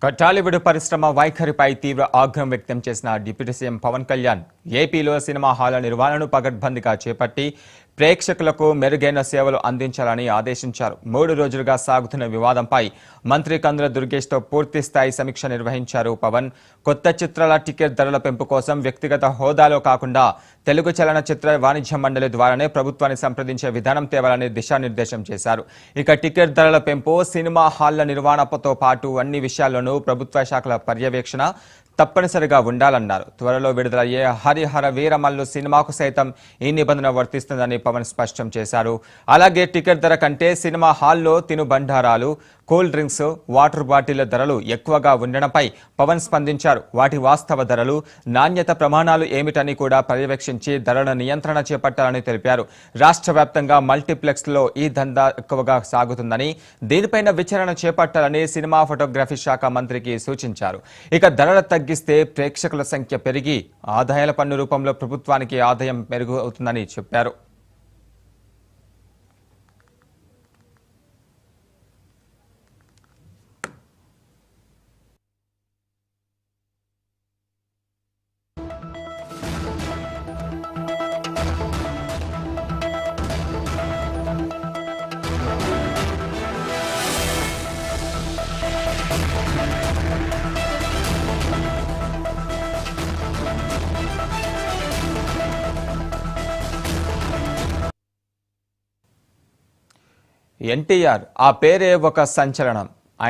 టాలీవుడ్ పరిశ్రమ వైఖరిపై తీవ్ర ఆగ్రహం వ్యక్తం చేసిన డిప్యూటీ సీఎం పవన్ కళ్యాణ్ ఏపీలో సినిమా హాళ్ల నిర్వహణను పకడ్బందీగా చేపట్టి ప్రేక్షకులకు మెరుగైన సేవలు అందించాలని ఆదేశించారు. 3 రోజులుగా సాగుతున్న వివాదంపై మంత్రి కందుల దుర్గేష్తో పూర్తి స్థాయి సమీక్ష నిర్వహించారు పవన్. కొత్త చిత్రాల టికెట్ ధరల పెంపు కోసం వ్యక్తిగత హోదాలో కాకుండా తెలుగు చలనచిత్ర వాణిజ్య మండలి ద్వారానే ప్రభుత్వాన్ని సంప్రదించే విధానం తేవాలని దిశానిర్దేశం చేశారు. ఇక టికెట్ ధరల పెంపు, సినిమా హాళ్ల నిర్వహణతో పాటు అన్ని విషయాల్లోనూ ప్రభుత్వ శాఖల పర్యవేక్షణ తప్పనిసరిగా ఉండాలన్నారు. త్వరలో విడుదలయ్యే హరిహర వీరమల్లు సినిమాకు సైతం ఈ నిబంధన వర్తిస్తుందని పవన్ స్పష్టం చేశారు. అలాగే టికెట్ ధర కంటే సినిమా హాల్లో తినుబండారాలు, కూల్ డ్రింక్స్, వాటర్ బాటిళ్ల ధరలు ఎక్కువగా ఉండడంపై పవన్ స్పందించారు. వాటి వాస్తవ ధరలు, నాణ్యత ప్రమాణాలు ఏమిటని కూడా పర్యవేక్షించి ధరల నియంత్రణ చేపట్టాలని తెలిపారు. రాష్ట్ర వ్యాప్తంగా మల్టీప్లెక్స్లో ఈ దందా ఎక్కువగా సాగుతుందని, దీనిపైన విచారణ చేపట్టాలని సినిమా ఫోటోగ్రఫీ శాఖ మంత్రికి సూచించారు. ఇక ధరలు తగ్గిస్తే ప్రేక్షకుల సంఖ్య పెరిగి ఆదాయాల పన్ను రూపంలో ప్రభుత్వానికి ఆదాయం మెరుగవుతుందని చెప్పారు. ఎన్టీఆర్ ఆ పేరే ఒక సంచలనం.